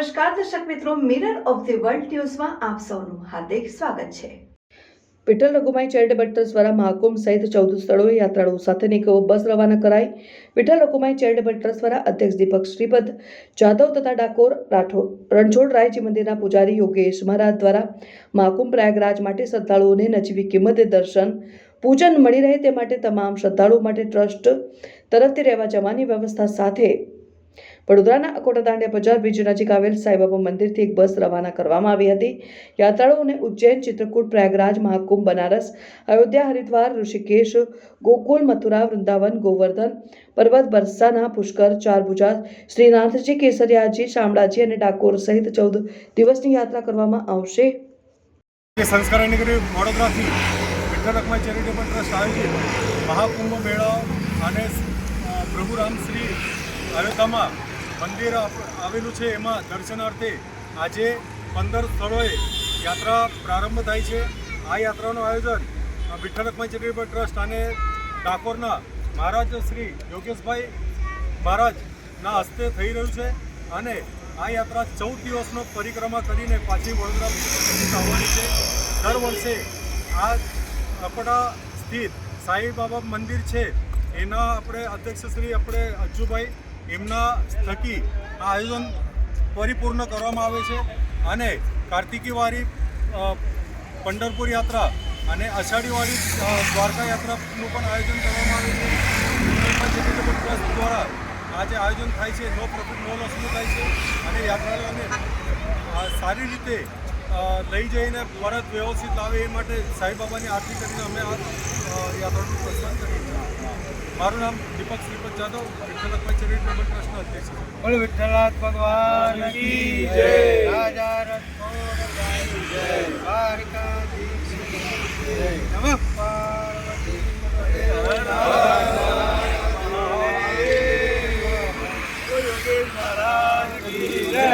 નમસ્કાર દર્શક મિત્રો, મિરર ઓફ ધી વર્લ્ડ ન્યૂઝમાં આપ સૌનું હાર્દિક સ્વાગત છે। વિઠ્ઠલ રઘુમાઈ ચેરિટેબલ ટ્રસ્ટ દ્વારા મહાકુંભ સહિત 14 સ્થળોએ યાત્રાળુઓ સાથેની એક બસ રવાના કરાઈ। વિઠ્ઠલ રઘુમાઈ ચેરિટેબલ ટ્રસ્ટ દ્વારા અધ્યક્ષ દીપક શ્રીપદ જાદવ તથા ડાકોર રણછોડરાયજી મંદિરના પૂજારી યોગેશ મહારાજ દ્વારા મહાકુંભ પ્રયાગરાજ માટે શ્રદ્ધાળુઓને નજીવી કિંમતે દર્શન પૂજન મળી રહે તે માટે તમામ શ્રદ્ધાળુઓ માટે ટ્રસ્ટ તરફથી રહેવા જવાની વ્યવસ્થા સાથે વડોદરાના અકોટા દાંડિયા બજાર બ્રિજ નજીક આવેલ સાંઈબાબા મંદિરથી એક બસ રવાના કરવામાં આવી હતી। યાત્રાળુઓને ઉજ્જૈન, ચિત્રકૂટ, પ્રયાગરાજ, મહાકુંભ, બનારસ, અયોધ્યા, હરિદ્વાર, ઋષિકેશ, ગોકુલ, મથુરા, વૃંદાવન, ગોવર્ધન પર્વત, બરસાના, પુષ્કર, ચારભુજા, શ્રીનાથજી, કેસરિયાજી, શામળાજી અને ડાકોર સહિત 14 દિવસની યાત્રા કરવામાં આવશે। સંસ્કાર નગરી વડોદરાથી વિઠ્ઠલ રઘુમાઈ ચેરિટેબલ ટ્રસ્ટ આયોજિત મહાકુંભ મેળો અને પ્રભુ રામ શ્રી અયોધ્યામાં મંદિર આવેલું છે એમાં દર્શનાર્થે આજે 15 સ્થળોએ યાત્રા પ્રારંભ થાય છે। આ યાત્રાનું આયોજન વિઠ્ઠલ રઘુમાઈ ચેરિટેબલ ટ્રસ્ટ અને ડાકોરના મહારાજ શ્રી યોગેશભાઈ મહારાજના હસ્તે થઈ રહ્યું છે અને આ યાત્રા 14 દિવસનો પરિક્રમા કરીને પાછી વડોદરા આવવાની છે। દર વર્ષે આ અકોટા સ્થિત સાંઈબાબા મંદિર છે એના આપણે અધ્યક્ષ શ્રી અજ્જુભાઈ એમના થકી આ આયોજન પરિપૂર્ણ કરવામાં આવે છે અને કાર્તિકીવારી પંઢરપુર યાત્રા અને અષાઢીવારી દ્વારકા યાત્રાનું પણ આયોજન કરવામાં આવે છે। ચેરિટેબલ ટ્રસ્ટ દ્વારા આ જે આયોજન થાય છે નો પ્રોફિટ નો લોસનું થાય છે અને યાત્રાળુઓને સારી રીતે લઈ જઈને પરત વ્યવસ્થિત લાવે એ માટે સાંઈબાબાની આરતી કરીને અમે આ યાત્રાનું પ્રસ્થાન કરીએ છીએ। મારું નામ દીપક શ્રીપદ જાદવ, વિઠ્ઠલ રઘુમાઈ ચેરિટેબલ ટ્રસ્ટનો અધ્યક્ષ છું। બોલો વિઠ્ઠલનાથ ભગવાન કી જય, રાજા રણછોડરાયની જય, દ્વારકાધીશ કી જય, નમઃ પાર્વતી પતે હર મહાદેવ, યોગેશ મહારાજ કી જય।